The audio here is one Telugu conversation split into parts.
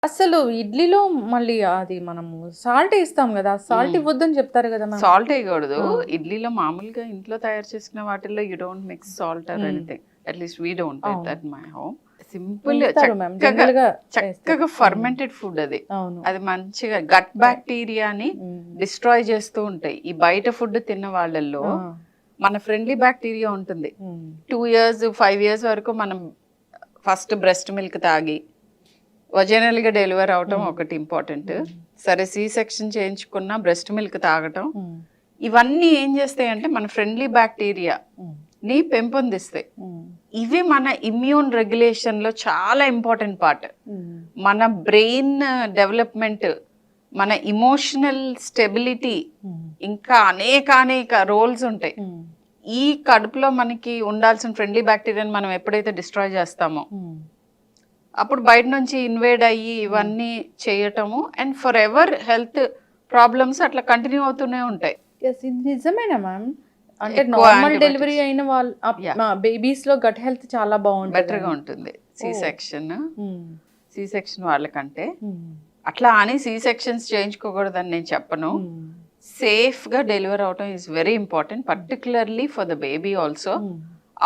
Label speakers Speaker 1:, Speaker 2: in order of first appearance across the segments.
Speaker 1: అసలు ఇడ్లీలో మళ్ళీ అది మనము సాల్ట్ ఏస్తాం కదా! సాల్ట్ ఇవ్వద్దని చెప్తారు కదా మ్యామ్.
Speaker 2: సాల్ట్ వేయకూడదు.
Speaker 1: ఆ!
Speaker 2: ఇడ్లీలో మామూలుగా ఇంట్లో తయారు చేసుకున్న వాటిల్లో you don't mix salt or anything. Atleast we don't do
Speaker 1: అవును.
Speaker 2: That my home. సింపుల్
Speaker 1: వేస్తారు మ్యామ్.
Speaker 2: చక్కగా
Speaker 1: జనరల్‌గా
Speaker 2: చక్కగా ఫర్మెంటెడ్ ఫుడ్ అది.
Speaker 1: అవును.
Speaker 2: అది మంచిగా గట్ బ్యాక్టీరియాని డిస్ట్రాయ్ చేస్తూ ఉంటాయి. ఈ బయట ఫుడ్ తిన్న వాళ్ళల్లో
Speaker 1: ఆ!
Speaker 2: మన ఫ్రెండ్లీ బ్యాక్టీరియా ఉంటుంది.
Speaker 1: హ్మ్.
Speaker 2: 2 years 5 years వరకు మనం ఫస్ట్ బ్రెస్ట్ మిల్క్ తాగి వజైనల్ గా డెలివర్ అవటం ఒకటి ఇంపార్టెంట్. సరే సి సెక్షన్ చేయించుకున్న బ్రెస్ట్ మిల్క్ తాగటం
Speaker 1: హ్మ్.
Speaker 2: ఇవన్నీ ఏం చేస్తాయంటే మన ఫ్రెండ్లీ బ్యాక్టీరియా
Speaker 1: హ్మ్.
Speaker 2: ని పెంపొందిస్తాయి.
Speaker 1: హ్మ్.
Speaker 2: ఇవి మన ఇమ్యూన్ రెగ్యులేషన్ లో చాలా ఇంపార్టెంట్ పార్ట్.
Speaker 1: హ్మ్.
Speaker 2: మన బ్రెయిన్ డెవలప్మెంట్, మన ఇమోషనల్ స్టెబిలిటీ,
Speaker 1: హ్మ్.
Speaker 2: ఇంకా అనేక రోల్స్ ఉంటాయి.
Speaker 1: హ్మ్.
Speaker 2: ఈ కడుపులో మనకి ఉండాల్సిన ఫ్రెండ్లీ బ్యాక్టీరియాని మనం ఎప్పుడైతే డిస్ట్రాయ్ చేస్తామో
Speaker 1: హ్మ్.
Speaker 2: అప్పుడు బయట నుంచి ఇన్వేడ్ అయ్యి ఇవన్నీ చేయటము and for ever health problems అట్లా కంటిన్యూ అవుతూనే ఉంటాయి.
Speaker 1: యెస్. ఇది నిజమేనా మ్యామ్? అంటే
Speaker 2: ఎక్కువ
Speaker 1: నార్మల్
Speaker 2: antibiotics.
Speaker 1: డెలివరీ అయిన వాళ్ళు
Speaker 2: Yeah.
Speaker 1: బేబీస్ లో గట్ హెల్త్ చాలా
Speaker 2: బెటర్ గా
Speaker 1: బాగుంటుంది.
Speaker 2: ఉంటుంది సి సెక్షన్.
Speaker 1: హ్మ్.
Speaker 2: సి సెక్షన్ వాళ్ళకంటే
Speaker 1: హ్మ్.
Speaker 2: అట్లా అని సి సెక్షన్స్ చేయించుకోకూడదని నేను చెప్పను.
Speaker 1: హ్మ్.
Speaker 2: సేఫ్ గా డెలివర్ అవటం is very important, particularly for the baby also.
Speaker 1: హ్మ్.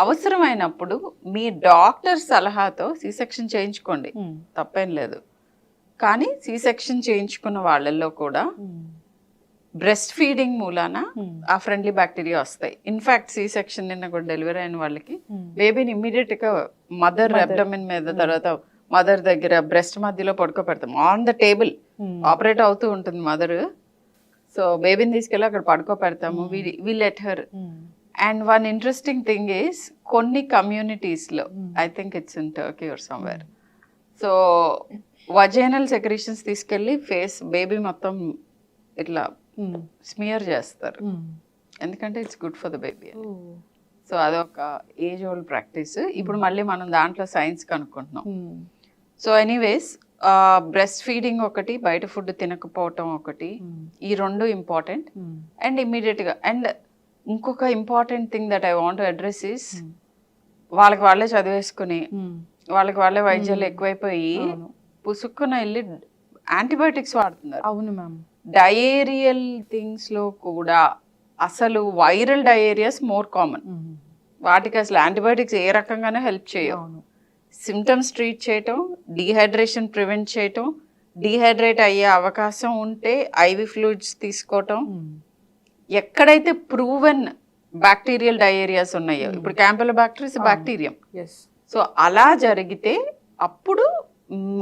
Speaker 2: అవసరమైనప్పుడు మీ డాక్టర్ సలహాతో సి సెక్షన్ చేయించుకోండి,
Speaker 1: హ్మ్.
Speaker 2: తప్పేం లేదు. కానీ సి సెక్షన్ చేయించుకున్న వాళ్ళల్లో కూడా
Speaker 1: హ్మ్.
Speaker 2: బ్రెస్ట్ ఫీడింగ్ మూలాన
Speaker 1: హ్మ్.
Speaker 2: ఆ ఫ్రెండ్లీ బ్యాక్టీరియా వస్తాయి. ఇన్ఫాక్ట్ సి సెక్షన్ నిన్న కూడా డెలివరీ అయిన వాళ్ళకి
Speaker 1: హ్మ్.
Speaker 2: బేబీని ఇమ్మీడియట్ గా మదర్
Speaker 1: Mother.
Speaker 2: అబ్డమిన్ మీద, తర్వాత మదర్ దగ్గర బ్రెస్ట్ మధ్యలో పడుకోబెడతాం on the table.
Speaker 1: Hmm.
Speaker 2: Operate అవుతూ ఉంటుంది మదర్. సో బేబీని తీసుకెళ్ళి అక్కడ పడుకోబెడతాము. We let her.
Speaker 1: Hmm.
Speaker 2: And one interesting thing is కొన్ని కమ్యూనిటీస్లో, I think it's in Turkey or somewhere, so vaginal secretions తీసుకెళ్ళి ఫేస్ బేబీ మొత్తం ఇట్లా
Speaker 1: హ్మ్.
Speaker 2: స్మియర్ చేస్తారు,
Speaker 1: హ్మ్.
Speaker 2: ఎందుకంటే it's good for the baby.
Speaker 1: Oh!
Speaker 2: So అదొక ఏజ్ ఓల్డ్ ప్రాక్టీస్. ఇప్పుడు మళ్ళీ మనం దాంట్లో సైన్స్ కనుక్కుంటున్నాం.
Speaker 1: హ్మ్.
Speaker 2: సో ఎనీవేస్ బ్రెస్ట్ ఫీడింగ్ ఒకటి, బయట ఫుడ్ తినకపోవటం ఒకటి,
Speaker 1: హ్మ్.
Speaker 2: ఈ రెండు ఇంపార్టెంట్.
Speaker 1: హ్మ్.
Speaker 2: అండ్ ఇమ్మీడియట్గా అండ్ ఇంకొక important thing that I want to address is,
Speaker 1: హ్మ్.
Speaker 2: వాళ్ళకి వాళ్ళే చదివేసుకుని
Speaker 1: హ్మ్.
Speaker 2: వాళ్ళకి వాళ్ళే వైద్యాలు ఎక్కువైపోయి
Speaker 1: అవును.
Speaker 2: పుసుక్కున వెళ్ళి యాంటీబయాటిక్స్ వాడుతున్నారు.
Speaker 1: అవును మ్యామ్.
Speaker 2: డయేరియల్ థింగ్స్లో కూడా అసలు వైరల్ డయేరియాస్ మోర్ కామన్.
Speaker 1: హ్మ్.
Speaker 2: వాటికి అసలు యాంటీబయాటిక్స్ ఏ రకంగానే హెల్ప్ చేయవు.
Speaker 1: అవును.
Speaker 2: సిమ్టమ్స్ ట్రీట్ చేయటం, డీహైడ్రేషన్ ప్రివెంట్ చేయటం, డీహైడ్రేట్ అయ్యే అవకాశం ఉంటే ఐవి ఫ్లూయిడ్స్ తీసుకోవటం.
Speaker 1: హ్మ్.
Speaker 2: ఎక్కడైతే ప్రూవెన్ బ్యాక్టీరియల్ డయేరియాస్ ఉన్నాయో, ఇప్పుడు క్యాంపెలోబాక్టర్ ఇస్ బ్యాక్టీరియం,
Speaker 1: యెస్.
Speaker 2: సో అలా జరిగితే అప్పుడు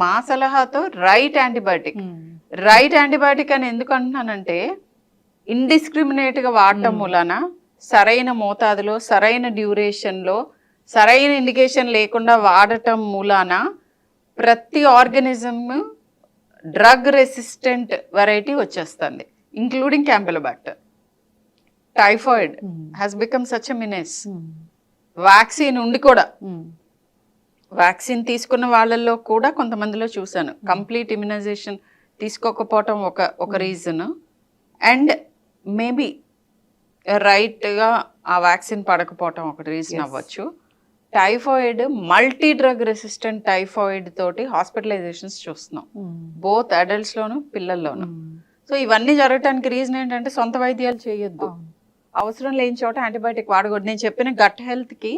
Speaker 2: మా సలహాతో రైట్ యాంటీబయాటిక్.
Speaker 1: హ్మ్.
Speaker 2: రైట్ యాంటీబయాటిక్ అని ఎందుకు అంటున్నానంటే ఇండిస్క్రిమినేట్గా వాడటం మూలాన సరైన మోతాదులో, సరైన డ్యూరేషన్లో, సరైన ఇండికేషన్ లేకుండా వాడటం మూలాన ప్రతి ఆర్గనిజం డ్రగ్ రెసిస్టెంట్ వెరైటీ వచ్చేస్తుంది, including campylobacter. Typhoid has become such a menace.
Speaker 1: Hmm.
Speaker 2: Vaccine ఉండి కూడా,
Speaker 1: హ్మ్.
Speaker 2: వ్యాక్సిన్ తీసుకున్న వాళ్ళల్లో కూడా కొంతమందిలో చూశాను కంప్లీట్ ఇమ్యునైజేషన్ తీసుకోకపోవటం ఒక రీజన్. అండ్ మేబీ రైట్గా ఆ వ్యాక్సిన్ పడకపోవటం ఒక రీజన్ అవ్వచ్చు. Typhoid, multi drug resistant typhoid తోటి హాస్పిటలైజేషన్స్ చూస్తున్నాం, బోత్ అడల్ట్స్లోను పిల్లల్లోను. సో ఇవన్నీ జరగటానికి రీజన్ ఏంటంటే సొంత వైద్యాలు చేయొద్దు, అవసరం లేని చోట యాంటీబయాటిక్ వాడకూడదు. నేను చెప్పిన గట్ హెల్త్కి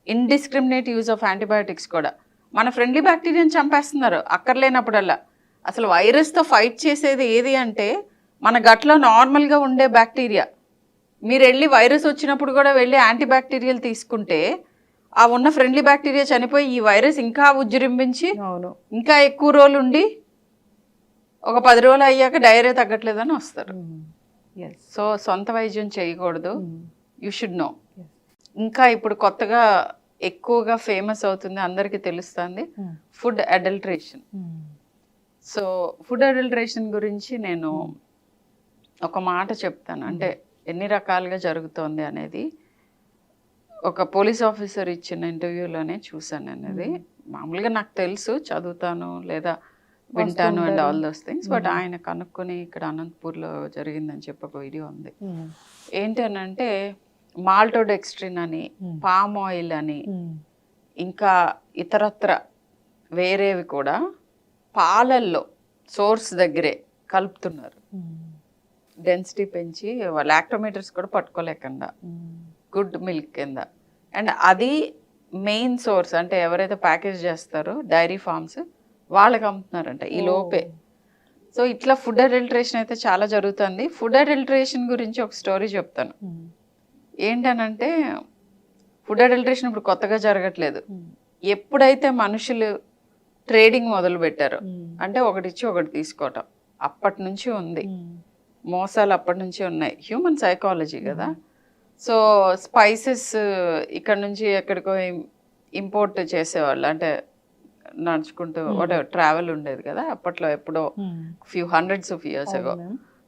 Speaker 2: ఇండిస్క్రిమినేట్ యూజ్ ఆఫ్ యాంటీబయాటిక్స్ కూడా మన ఫ్రెండ్లీ బ్యాక్టీరియాని చంపేస్తున్నారు అక్కర్లేనప్పుడల్లా. అసలు వైరస్తో ఫైట్ చేసేది ఏది అంటే మన గట్లో నార్మల్గా ఉండే బ్యాక్టీరియా. మీరు వెళ్ళి వైరస్ వచ్చినప్పుడు కూడా వెళ్ళి యాంటీబ్యాక్టీరియల్ తీసుకుంటే ఆ ఉన్న ఫ్రెండ్లీ బ్యాక్టీరియా చనిపోయి ఈ వైరస్ ఇంకా ఉజ్జరింపించి ఇంకా ఎక్కువ రోజులు ఉండి ఒక 10 రోజులు అయ్యాక డైరియా తగ్గట్లేదని వస్తారు. సో సొంత వైద్యం చేయకూడదు, యూ షుడ్ నో. ఇంకా ఇప్పుడు కొత్తగా ఎక్కువగా ఫేమస్ అవుతుంది, అందరికీ తెలుస్తుంది, food adulteration. So food adulteration గురించి నేను ఒక మాట చెప్తాను, అంటే ఎన్ని రకాలుగా జరుగుతోంది అనేది. ఒక పోలీస్ ఆఫీసర్ ఇచ్చిన ఇంటర్వ్యూలోనే చూశాను అనేది. మామూలుగా నాకు తెలుసు, చదువుతాను లేదా వింటాను and all those things, but ఆయన కనుక్కొని ఇక్కడ అనంతపూర్లో జరిగిందని చెప్పి ఒక వీడియో ఉంది. ఏంటనంటే మాల్టోడెక్స్ట్రిన్ అని, పామ్ ఆయిల్ అని, ఇంకా ఇతరత్ర వేరేవి కూడా పాలల్లో సోర్స్ దగ్గరే కలుపుతున్నారు, డెన్సిటీ పెంచి లాక్టోమీటర్స్ కూడా పట్టుకోలేకుండా గుడ్ మిల్క్ కింద. అండ్ అది మెయిన్ సోర్స్, అంటే ఎవరైతే ప్యాకేజ్ చేస్తారో డైరీ ఫార్మ్స్ వాళ్ళకి అమ్ముతున్నారంట ఈ లోపే. సో ఇట్లా ఫుడ్ అడల్టరేషన్ అయితే చాలా జరుగుతుంది. ఫుడ్ అడల్టరేషన్ గురించి ఒక స్టోరీ చెప్తాను. ఏంటనంటే ఫుడ్ అడల్టరేషన్ ఇప్పుడు కొత్తగా జరగట్లేదు. ఎప్పుడైతే మనుషులు ట్రేడింగ్ మొదలు పెట్టారో, అంటే ఒకటిచ్చి ఒకటి తీసుకోవటం, అప్పటి నుంచి ఉంది. మోసాలు అప్పటి నుంచి ఉన్నాయి. హ్యూమన్ సైకాలజీ కదా. సో స్పైసెస్ ఇక్కడ నుంచి ఎక్కడికో ఇంపోర్ట్ చేసేవాళ్ళు, అంటే నడుచుకుంటూ ట్రావెల్ ఉండేది కదా అప్పట్లో, ఎప్పుడో few hundreds of years ago.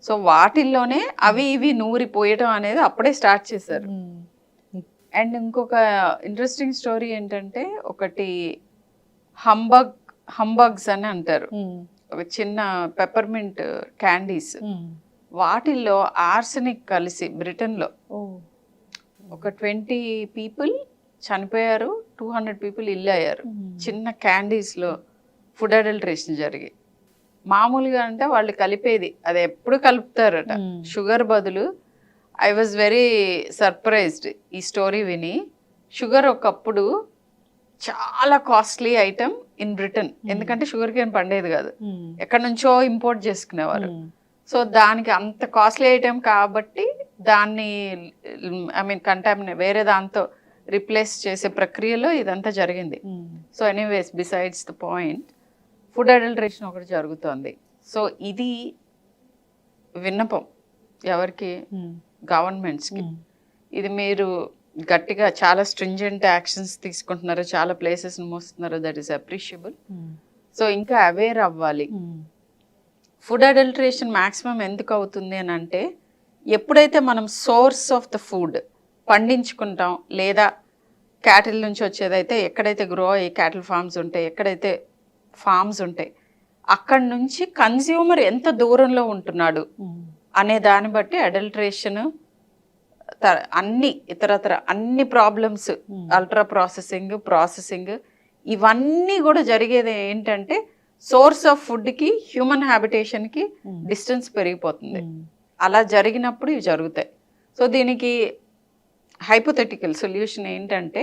Speaker 2: So వాటిల్లోనే అవి ఇవి నూరిపోయటం అనేది అప్పుడే స్టార్ట్ చేశారు. అండ్ ఇంకొక ఇంట్రెస్టింగ్ స్టోరీ ఏంటంటే, ఒకటి హంబగ్స్ అని అంటారు, ఒక చిన్న పెప్పర్మింట్ క్యాండీస్, వాటిల్లో ఆర్సెనిక్ కలిసి బ్రిటన్లో ఒక 20 పీపుల్ చనిపోయారు, 200 పీపుల్ ఇల్లు అయ్యారు చిన్న క్యాండీస్లో ఫుడ్ అడల్టరేషన్ జరిగి. మామూలుగా అంటే వాళ్ళు కలిపేది అది ఎప్పుడు కలుపుతారట షుగర్ బదులు. ఐ వాజ్ వెరీ సర్ప్రైజ్డ్ ఈ స్టోరీ విని. షుగర్ ఒకప్పుడు చాలా కాస్ట్లీ ఐటమ్ ఇన్ బ్రిటన్, ఎందుకంటే షుగర్ కేన్ పండేది కాదు, ఎక్కడి నుంచో ఇంపోర్ట్ చేసుకునేవారు. సో దానికి అంత కాస్ట్లీ ఐటమ్ కాబట్టి దాన్ని వేరే దాంతో రిప్లేస్ చేసే ప్రక్రియలో ఇదంతా జరిగింది. So anyways, besides the point, food adulteration ఒకటి జరుగుతోంది. సో ఇది విన్నపం ఎవరికి, గవర్నమెంట్స్కి. ఇది మీరు గట్టిగా చాలా స్ట్రింజెంట్ యాక్షన్స్ తీసుకుంటున్నారు, చాలా ప్లేసెస్ని మోస్తున్నారు, దట్ ఈస్ అప్రిషియబుల్. సో ఇంకా అవేర్ అవ్వాలి. ఫుడ్ అడల్టరేషన్ మ్యాక్సిమం ఎందుకు అవుతుంది అని అంటే, ఎప్పుడైతే మనం సోర్స్ ఆఫ్ ద ఫుడ్ పండించుకుంటాం, లేదా క్యాటిల్ నుంచి వచ్చేదైతే ఎక్కడైతే గ్రో అయ్యి క్యాటిల్ ఫార్మ్స్ ఉంటాయి, ఎక్కడైతే ఫార్మ్స్ ఉంటాయి, అక్కడి నుంచి కన్స్యూమర్ ఎంత దూరంలో ఉంటున్నాడు అనే దాన్ని బట్టి అడల్టరేషన్, అన్ని ఇతరత్ర అన్ని ప్రాబ్లమ్స్, అల్ట్రా ప్రాసెసింగ్ ఇవన్నీ కూడా జరిగేది ఏంటంటే, సోర్స్ ఆఫ్ ఫుడ్కి హ్యూమన్ హ్యాబిటేషన్కి డిస్టెన్స్ పెరిగిపోతుంది. అలా జరిగినప్పుడు ఇవి జరుగుతాయి. సో దీనికి హైపోథెటికల్ సొల్యూషన్ ఏంటంటే,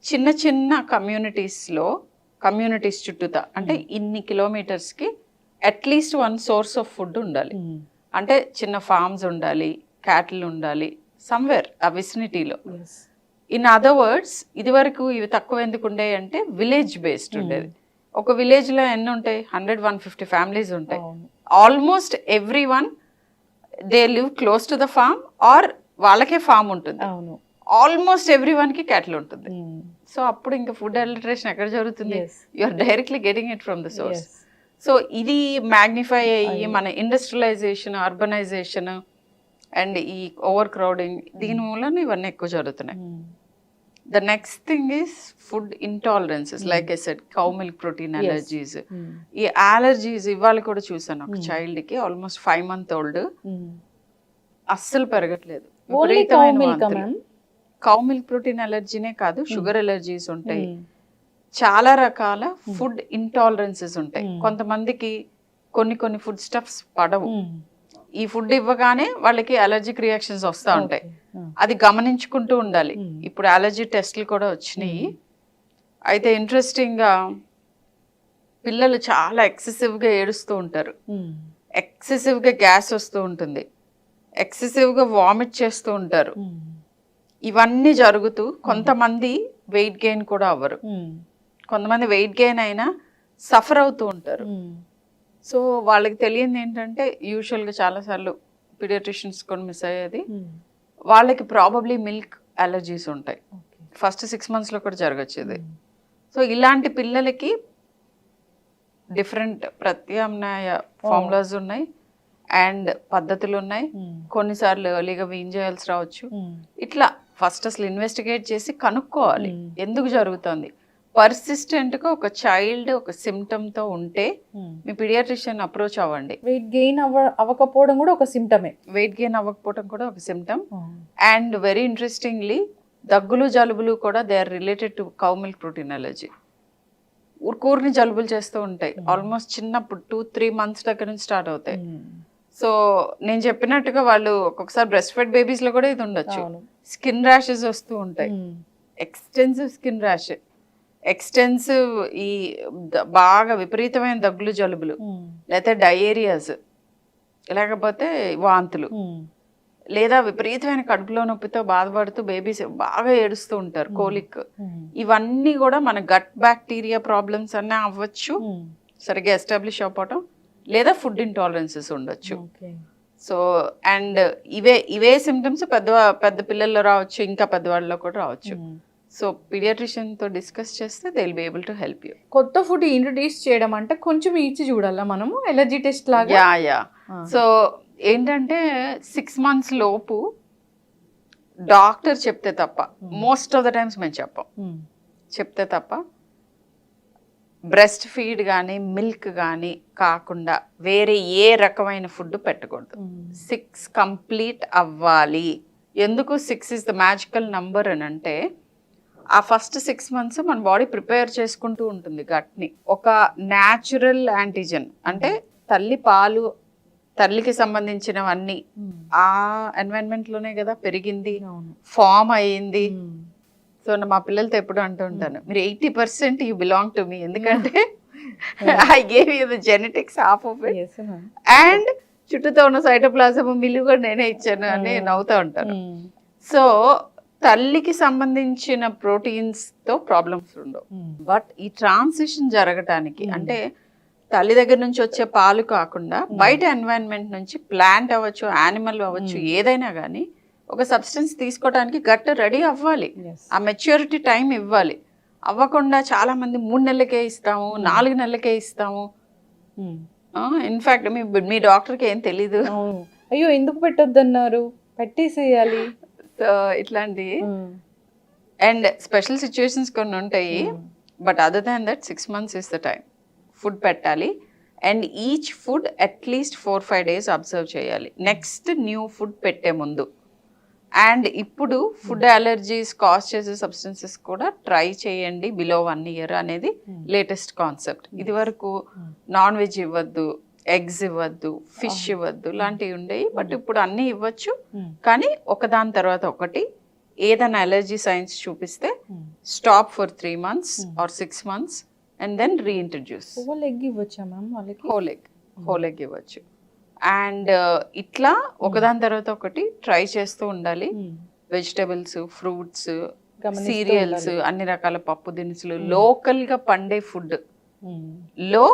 Speaker 2: చిన్న చిన్న కమ్యూనిటీస్ చుట్టూతా, అంటే ఇన్ని కిలోమీటర్స్కి atleast one source of food ఉండాలి. అంటే చిన్న ఫార్మ్స్ ఉండాలి, క్యాటిల్ ఉండాలి సమ్వేర్ ఆ విసినిటీలో. ఇన్ అదర్ వర్డ్స్, ఇదివరకు ఇవి తక్కువ ఎందుకు ఉండేవి అంటే విలేజ్ బేస్డ్ ఉండేది. ఒక విలేజ్లో ఎన్ని ఉంటాయి, 100-150 ఫ్యామిలీస్ ఉంటాయి. Almost every one they live close to the farm, or వాళ్ళకే ఫార్మ్ ఉంటుంది. ఆల్మోస్ట్ ఎవ్రీ వన్కి క్యాటిల్ ఉంటుంది. సో అప్పుడు ఇంకా ఫుడ్ అడల్టరేషన్ ఎక్కడ జరుగుతుంది, you are directly getting it from the source. So ఇది మ్యాగ్నిఫై అయ్యి మన ఇండస్ట్రియలైజేషన్, అర్బనైజేషన్ అండ్ ఈ ఓవర్ క్రౌడింగ్, దీని మూలన ఇవన్నీ ఎక్కువ జరుగుతున్నాయి. The next thing is food intolerances, like I said, cow milk protein allergies. ఈ allergies ఇవాళ కూడా చూసాను ఒక చైల్డ్కి, ఆల్మోస్ట్ 5 month old, అస్సలు పెరగట్లేదు. కౌ మిల్క్ ప్రోటీన్ అలర్జీనే కాదు, షుగర్ అలర్జీస్ ఉంటాయి, చాలా రకాల ఫుడ్ ఇంటాలరెన్సెస్ ఉంటాయి. కొంతమందికి కొన్ని ఫుడ్ స్టఫ్స్ పడవు, ఈ ఫుడ్ ఇవ్వగానే వాళ్ళకి అలర్జిక్ రియాక్షన్స్ వస్తూ ఉంటాయి. అది గమనించుకుంటూ ఉండాలి. ఇప్పుడు అలర్జీ టెస్ట్లు కూడా వచ్చినాయి. అయితే ఇంట్రెస్టింగ్గా పిల్లలు చాలా ఎక్సెసివ్గా ఏడుస్తూ ఉంటారు, ఎక్సెసివ్గా గ్యాస్ వస్తూ ఉంటుంది, ఎక్సెసివ్గా వామిట్ చేస్తూ ఉంటారు. ఇవన్నీ జరుగుతూ కొంతమంది వెయిట్ గెయిన్ కూడా అవ్వరు, కొంతమంది వెయిట్ గెయిన్ అయినా సఫర్ అవుతూ ఉంటారు. సో వాళ్ళకి తెలియంది ఏంటంటే, యూజువల్గా చాలాసార్లు పీడియాట్రిషియన్స్ కూడా మిస్ అయ్యేది, వాళ్ళకి ప్రాబబ్లీ మిల్క్ అలర్జీస్ ఉంటాయి. ఫస్ట్ 6 monthsలో కూడా జరగచ్చు ఇది. సో ఇలాంటి పిల్లలకి డిఫరెంట్ ప్రత్యామ్నాయ ఫార్ములాస్ ఉన్నాయి అండ్ పద్ధతులు ఉన్నాయి. కొన్నిసార్లు ఎర్లీగా వీన్ చేయాల్సి రావచ్చు. ఇట్లా ఫస్ట్ అసలు ఇన్వెస్టిగేట్ చేసి కనుక్కోవాలి ఎందుకు జరుగుతుంది. పర్సిస్టెంట్గా ఒక చైల్డ్ ఒక సిమ్టమ్తో ఉంటే మీ పీడియాట్రిషియన్ అప్రోచ్ అవ్వండి.
Speaker 1: వెయిట్ గెయిన్ అవ్వకపోవడం కూడా ఒక సిమ్టమే.
Speaker 2: వెయిట్ గెయిన్ అవ్వకపోవడం కూడా ఒక సిమ్టమ్. అండ్ వెరీ ఇంట్రెస్టింగ్లీ, దగ్గులు జలుబులు కూడా they are related to cow milk protein allergy. ఊరుకూరిని జలుబులు చేస్తూ ఉంటాయి. ఆల్మోస్ట్ చిన్నప్పుడు 2-3 months దగ్గర నుంచి స్టార్ట్ అవుతాయి. సో నేను చెప్పినట్టుగా వాళ్ళు ఒక్కొక్కసారి బ్రెస్ట్ ఫెడ్ బేబీస్ లో కూడా ఇది ఉండొచ్చు. స్కిన్ ర్యాషెస్ వస్తూ ఉంటాయి, ఎక్స్టెన్సివ్ స్కిన్ ర్యాష్, ఎక్స్టెన్సివ్ ఈ బాగా విపరీతమైన దగ్గులు జలుబులు, లేకపోతే డయేరియాస్, లేకపోతే వాంతులు, లేదా విపరీతమైన కడుపులో నొప్పితో బాధపడుతూ బేబీస్ బాగా ఏడుస్తూ ఉంటారు, కోలిక్. ఇవన్నీ కూడా మన గట్ బ్యాక్టీరియా ప్రాబ్లమ్స్ అన్నీ అవ్వచ్చు, సరిగ్గా ఎస్టాబ్లిష్ అవ్వటం, లేదా ఫుడ్ ఇంటాలరెన్సెస్ ఉండొచ్చు. సో అండ్ ఇవే సిమ్టమ్స్ పెద్ద పిల్లల్లో రావచ్చు, ఇంకా పెద్దవాళ్ళలో కూడా రావచ్చు. సో పీడియాట్రిషియన్ తో డిస్కస్ చేస్తే they will be able to help you.
Speaker 1: కొత్త ఫుడ్ ఇంట్రడ్యూస్ చేయడం అంటే కొంచెం ఇచ్చి చూడాలా మనము, ఎలర్జీ టెస్ట్ లాగా.
Speaker 2: యా సో ఏంటంటే 6 months లోపు డాక్టర్ చెప్తే తప్ప, మోస్ట్ ఆఫ్ ద టైమ్స్ మేము చెప్పం, చెప్తే తప్ప బ్రెస్ట్ ఫీడ్ కానీ మిల్క్ కానీ కాకుండా వేరే ఏ రకమైన ఫుడ్ పెట్టకూడదు. 6 కంప్లీట్ అవ్వాలి. ఎందుకు 6 ఇస్ ద మ్యాజికల్ నంబర్ అని అంటే, ఆ ఫస్ట్ 6 months మన బాడీ ప్రిపేర్ చేసుకుంటూ ఉంటుంది గట్ని. ఒక న్యాచురల్ యాంటీజెన్ అంటే తల్లి పాలు, తల్లికి సంబంధించినవన్నీ ఆ ఎన్వైరన్మెంట్ లోనే కదా పెరిగింది, ఫామ్ అయ్యింది. సో మా పిల్లలతో ఎప్పుడు అంటూ ఉంటాను, మీరు 80% యూ బిలాంగ్ టు మీ, ఎందుకంటే I gave you the genetics half of it, and చుట్టూతో ఉన్న సైటోప్లాజం మిల్లు కూడా నేనే ఇచ్చాను అని నవ్వుతూ ఉంటాను. సో తల్లికి సంబంధించిన ప్రోటీన్స్ తో ప్రాబ్లమ్స్ ఉండవు. బట్ ఈ ట్రాన్సిషన్ జరగటానికి అంటే తల్లి దగ్గర నుంచి వచ్చే పాలు కాకుండా బయట ఎన్వైరన్మెంట్ నుంచి ప్లాంట్ అవ్వచ్చు, యానిమల్ అవ్వచ్చు, ఏదైనా కానీ ఒక సబ్స్టెన్స్ తీసుకోవడానికి గట్ రెడీ అవ్వాలి, ఆ మెచ్యూరిటీ టైం ఇవ్వాలి. అవ్వకుండా చాలా మంది 3 నెలలకే ఇస్తాము, 4 నెలలకే ఇస్తాము. ఇన్ఫాక్ట్ మీ డాక్టర్కి ఏం తెలీదు,
Speaker 1: అయ్యో ఎందుకు పెట్టొద్దన్నారు, పెట్టేసేయాలి.
Speaker 2: సో ఇట్లాంటి అండ్ స్పెషల్ సిచ్యువేషన్స్ కొన్ని ఉంటాయి. But other than that 6 months is the time. Food పెట్టాలి, and each food atleast 4-5 days observe చేయాలి నెక్స్ట్ న్యూ ఫుడ్ పెట్టే ముందు. అండ్ ఇప్పుడు ఫుడ్ అలర్జీస్ కాజ్ చేసే సబ్స్టెన్సెస్ కూడా ట్రై చేయండి బిలో 1 year అనేది లేటెస్ట్ కాన్సెప్ట్. ఇది వరకు నాన్ వెజ్ ఇవ్వద్దు, ఎగ్స్ ఇవ్వద్దు, ఫిష్ ఇవ్వద్దు లాంటివి ఉండేవి. బట్ ఇప్పుడు అన్నీ ఇవ్వచ్చు, కానీ ఒకదాని తర్వాత ఒకటి ఏదైనా అలర్జీ సైన్స్ చూపిస్తే stop for 3 months or 6 months and then reintroduce.
Speaker 1: Whole egg ఇవ్వచ్చా మ్యామ్ వాళ్ళకి?
Speaker 2: హోల్ ఎగ్ ఇవ్వచ్చు. అండ్ ఇట్లా ఒకదాని తర్వాత ఒకటి ట్రై చేస్తూ ఉండాలి. వెజిటబుల్స్, ఫ్రూట్స్, సీరియల్స్, అన్ని రకాల పప్పు దినుసులు, లోకల్ గా పండే ఫుడ్ లో